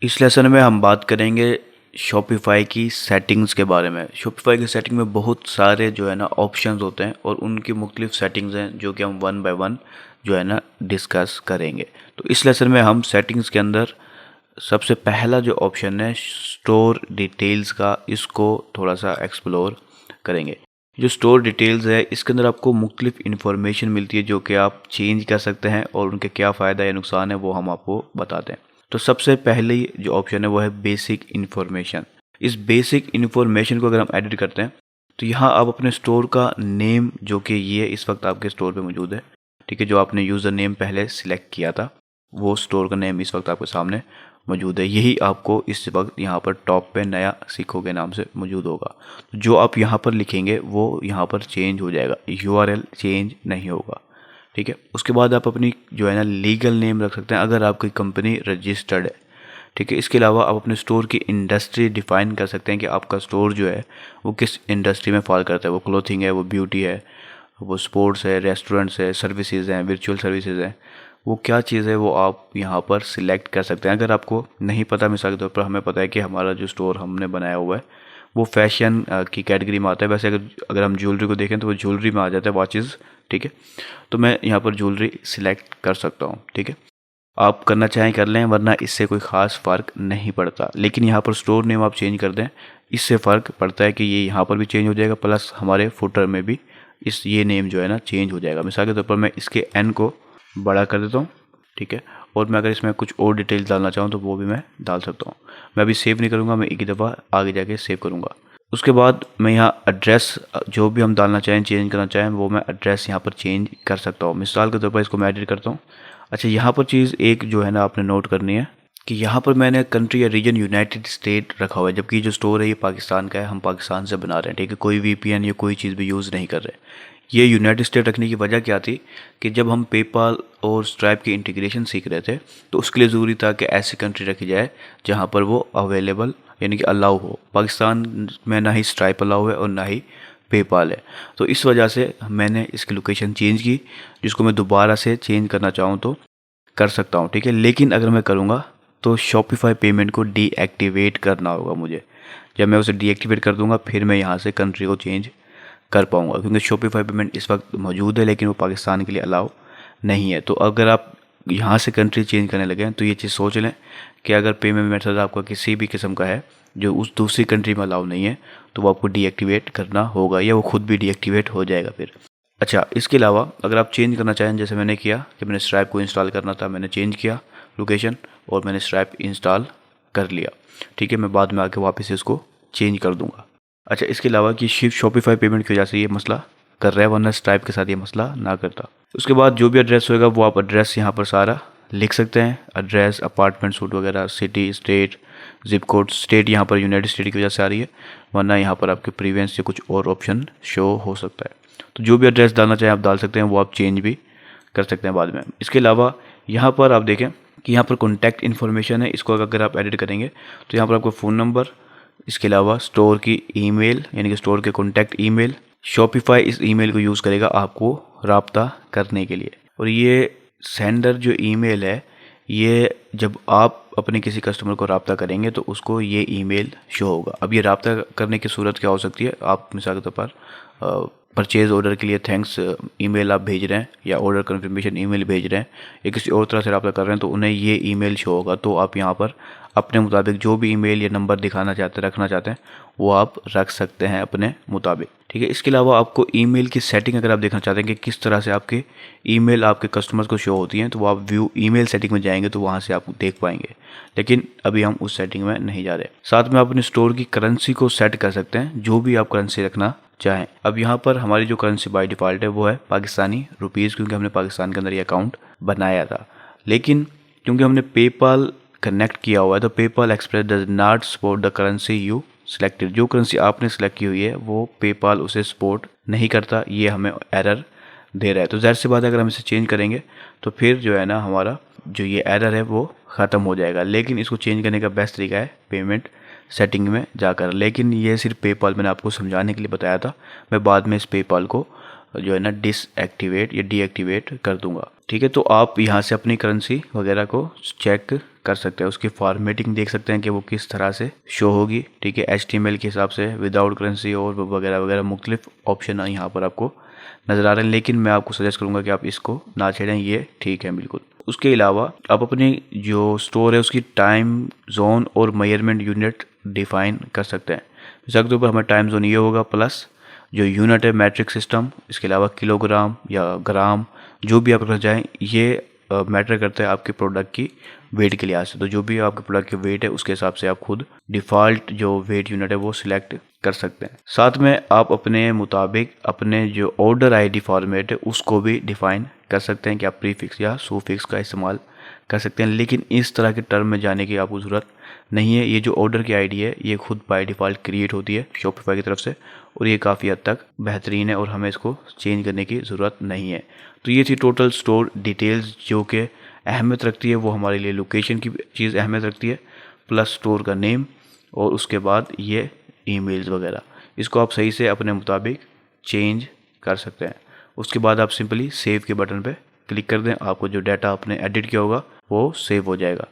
इस लेसन में हम बात करेंगे शॉपिफाई की सेटिंग्स के बारे में। शॉपिफाई की सेटिंग में बहुत सारे जो है ना ऑप्शंस होते हैं और उनकी मुख्तलिफ सेटिंग्स हैं जो कि हम वन बाय वन जो है ना डिस्कस करेंगे। तो इस लेसन में हम सेटिंग्स के अंदर सबसे पहला जो ऑप्शन है स्टोर डिटेल्स का, इसको थोड़ा सा एक्सप्लोर करेंगे। जो स्टोर डिटेल्स है इसके अंदर आपको मुख्तलिफ इन्फॉर्मेशन मिलती है जो कि आप चेंज कर सकते हैं और उनके क्या फ़ायदा या नुकसान है वो हम आपको बताते हैं। तो सबसे पहले जो ऑप्शन है वो है बेसिक इन्फॉर्मेशन। इस बेसिक इन्फॉर्मेशन को अगर हम एडिट करते हैं तो यहाँ आप अपने स्टोर का नेम, जो कि ये इस वक्त आपके स्टोर पे मौजूद है, ठीक है, जो आपने यूज़र नेम पहले सिलेक्ट किया था वो स्टोर का नेम इस वक्त आपके सामने मौजूद है। यही आपको इस वक्त यहाँ पर टॉप पे नया सीखो के नाम से मौजूद होगा। जो आप यहाँ पर लिखेंगे वो यहाँ पर चेंज हो जाएगा, यूआरएल चेंज नहीं होगा, ठीक है। उसके बाद आप अपनी जो है ना लीगल नेम रख सकते हैं अगर आपकी कंपनी रजिस्टर्ड है, ठीक है। इसके अलावा आप अपने स्टोर की इंडस्ट्री डिफाइन कर सकते हैं कि आपका स्टोर जो है वो किस इंडस्ट्री में फॉल करता है। वो क्लोथिंग है, वो ब्यूटी है, वो स्पोर्ट्स है, रेस्टोरेंट्स है, सर्विसेज हैं, वर्चुअल सर्विसेज हैं, वो क्या चीज़ है वो आप यहाँ पर सिलेक्ट कर सकते हैं। अगर आपको नहीं पता, मिसाल के तौर पर हमें पता है कि हमारा जो स्टोर हमने बनाया हुआ है वो फैशन की कैटेगरी में आता है। वैसे अगर हम ज्वेलरी को देखें तो वो ज्वेलरी में आ जाता है, वॉचेज़, ठीक है। तो मैं यहाँ पर ज्वेलरी सिलेक्ट कर सकता हूँ, ठीक है। आप करना चाहें कर लें, वरना इससे कोई ख़ास फ़र्क नहीं पड़ता। लेकिन यहाँ पर स्टोर नेम आप चेंज कर दें, इससे फ़र्क पड़ता है कि ये यहाँ पर भी चेंज हो जाएगा, प्लस हमारे फुटर में भी ये नेम जो है ना चेंज हो जाएगा। मिसाल के तौर पर मैं इसके एन को बड़ा कर देता हूँ, ठीक है। और मैं अगर इसमें कुछ और डिटेल्स डालना चाहूँ तो वो भी मैं डाल सकता हूँ। मैं अभी सेव नहीं करूँगा, मैं एक ही दफ़ा आगे जाके सेव करूँगा। उसके बाद मैं यहाँ एड्रेस जो भी हम डालना चाहें, चेंज करना चाहें, वो मैं एड्रेस यहाँ पर चेंज कर सकता हूँ। मिसाल के तौर पर इसको मैं एडिट करता हूँ। अच्छा, यहाँ पर चीज़ एक जो है ना आपने नोट करनी है कि यहाँ पर मैंने कंट्री या रीजन यूनाइटेड स्टेट रखा हुआ है, जबकि जो स्टोर है ये पाकिस्तान का है, हम पाकिस्तान से बना रहे हैं, ठीक है। कोई वीपीएन या कोई चीज़ भी यूज़ नहीं कर रहे। ये यूनाइटेड स्टेट रखने की वजह क्या थी कि जब हम पेपाल और स्ट्राइप की इंटीग्रेशन सीख रहे थे तो उसके लिए ज़रूरी था कि ऐसी कंट्री रखी जाए जहाँ पर वो अवेलेबल यानी कि अलाउ हो। पाकिस्तान में ना ही स्ट्राइप अलाउ है और ना ही पेपाल है। तो इस वजह से मैंने इसकी लोकेशन चेंज की, जिसको मैं दोबारा से चेंज करना चाहूँ तो कर सकता हूँ, ठीक है। लेकिन अगर मैं करूँगा तो शॉपिफाई पेमेंट को डीएक्टिवेट करना होगा मुझे। जब मैं उसे डीएक्टिवेट कर दूँगा फिर मैं यहाँ से कंट्री को चेंज कर पाऊँगा, क्योंकि शॉपिफाई पेमेंट इस वक्त मौजूद है लेकिन वो पाकिस्तान के लिए अलाउ नहीं है। तो अगर आप यहाँ से कंट्री चेंज करने लगे हैं तो ये चीज़ सोच लें कि अगर पेमेंट मेथड आपका किसी भी किस्म का है जो उस दूसरी कंट्री में अलाउ नहीं है तो वो आपको डीएक्टिवेट करना होगा, या वो खुद भी डीएक्टिवेट हो जाएगा फिर। अच्छा, इसके अलावा अगर आप चेंज करना चाहें, जैसे मैंने किया कि मैंने स्ट्राइप को इंस्टॉल करना था, मैंने चेंज किया लोकेशन और मैंने स्ट्राइप इंस्टॉल कर लिया, ठीक है। मैं बाद में आके वापस इसको चेंज कर दूंगा। अच्छा, इसके अलावा कि शिफ्ट शॉपिफाई पेमेंट की वजह से ये मसला कर रहा है, वरना स्ट्राइप के साथ ये मसला ना करता। उसके बाद जो भी एड्रेस होगा वो आप एड्रेस यहाँ पर सारा लिख सकते हैं। एड्रेस, अपार्टमेंट, सूट वगैरह, city, state, zip code. State यहाँ पर यूनाइटेड स्टेट की वजह से आ रही है, वरना यहाँ पर आपके प्रीवियंस से कुछ और ऑप्शन शो हो सकता है। तो जो भी एड्रेस डालना चाहें आप डाल सकते हैं, वो आप चेंज भी कर सकते हैं बाद में। इसके अलावा यहाँ पर आप देखें कि यहाँ पर कॉन्टैक्ट इन्फॉर्मेशन है, इसको अगर आप एडिट करेंगे तो यहाँ पर आपको फ़ोन नंबर, इसके अलावा स्टोर की ईमेल यानी कि स्टोर के कॉन्टैक्ट ईमेल, शॉपिफाई इस ईमेल को यूज़ करेगा आपको राब्ता करने के लिए। और ये सेंडर जो ईमेल है, ये जब आप अपने किसी कस्टमर को राब्ता करेंगे तो उसको ये ईमेल शो होगा। अब ये राब्ता करने की सूरत क्या हो सकती है, आप मिसाल के तौर पर परचेज़ ऑर्डर के लिए थैंक्स ईमेल आप भेज रहे हैं या ऑर्डर कन्फर्मेशन ईमेल भेज रहे हैं या किसी और तरह से रब्ता कर रहे हैं तो उन्हें ये ईमेल शो होगा। तो आप यहाँ पर अपने मुताबिक जो भी ईमेल या नंबर दिखाना चाहते हैं, रखना चाहते हैं, वो आप रख सकते हैं अपने मुताबिक, ठीक है। इसके अलावा आपको ईमेल की सेटिंग अगर आप देखना चाहते हैं कि किस तरह से आपके ईमेल आपके कस्टमर्स को शो होती हैं तो वो आप व्यू ईमेल सेटिंग में जाएंगे तो वहाँ से आप देख पाएंगे। लेकिन अभी हम उस सेटिंग में नहीं जा रहे। साथ में आप अपने स्टोर की करेंसी को सेट कर सकते हैं, जो भी आप करेंसी रखना चाहें। अब यहाँ पर हमारी जो करेंसी बाय डिफ़ॉल्ट है वो है पाकिस्तानी रुपीज़, क्योंकि हमने पाकिस्तान के अंदर ये अकाउंट बनाया था। लेकिन क्योंकि हमने पेपाल कनेक्ट किया हुआ है तो PayPal express does not support the currency you selected. जो करेंसी आपने सेलेक्ट की हुई है वो पेपाल उसे सपोर्ट नहीं करता, ये हमें एरर दे रहा है। तो ज़ाहिर सी बात है अगर हम इसे चेंज करेंगे तो फिर जो है ना हमारा जो ये एरर है वो ख़त्म हो जाएगा। लेकिन इसको चेंज करने का बेस्ट तरीका है पेमेंट सेटिंग में जाकर। लेकिन ये सिर्फ पेपाल मैंने आपको समझाने के लिए बताया था, मैं बाद में इस पेपाल को जो है ना डिसएक्टिवेट या डीएक्टिवेट कर दूंगा। ठीक है, तो आप यहाँ से अपनी करेंसी वगैरह को चेक कर सकते हैं, उसकी फॉर्मेटिंग देख सकते हैं कि वो किस तरह से शो होगी। ठीक है, HTML के हिसाब से, विदाउट करेंसी और वगैरह वगैरह मुख्तलिफ ऑप्शन यहाँ पर आपको नज़र आ रहे हैं, लेकिन मैं आपको सजेस्ट करूँगा कि आप इसको ना छेड़ें, ये ठीक है बिल्कुल। उसके अलावा आप अपनी जो स्टोर है उसकी टाइम जोन और मेजरमेंट यूनिट डिफाइन कर सकते हैं। जैसे के ऊपर हमारा टाइम जोन ये होगा, प्लस जो यूनिट है मैट्रिक सिस्टम, इसके अलावा किलोग्राम या ग्राम जो भी आप रख जाएँ, ये मैटर करता है आपके प्रोडक्ट की वेट के लिहाज से। तो जो भी आपके प्रोडक्ट की वेट है उसके हिसाब से आप खुद डिफ़ॉल्ट जो वेट यूनिट है वो सिलेक्ट कर सकते हैं। साथ में आप अपने मुताबिक अपने जो ऑर्डर आईडी फॉर्मेट है उसको भी डिफ़ाइन कर सकते हैं कि आप प्रीफिक्स या सुफिक्स का इस्तेमाल कर सकते हैं, लेकिन इस तरह के टर्म में जाने की आपको ज़रूरत नहीं है। ये जो ऑर्डर की आईडी है ये खुद बाय डिफ़ॉल्ट क्रिएट होती है शॉपिफाई की तरफ से, और ये काफ़ी हद तक बेहतरीन है और हमें इसको चेंज करने की ज़रूरत नहीं है। तो ये थी टोटल स्टोर डिटेल्स जो कि अहमियत रखती है, वो हमारे लिए लोकेशन की चीज़ अहमियत रखती है, प्लस स्टोर का नेम और उसके बाद ये ईमेल्स वगैरह, इसको आप सही से अपने मुताबिक चेंज कर सकते हैं। उसके बाद आप सिंपली सेव के बटन पे क्लिक कर दें, आपको जो डाटा आपने एडिट किया होगा वो सेव हो जाएगा।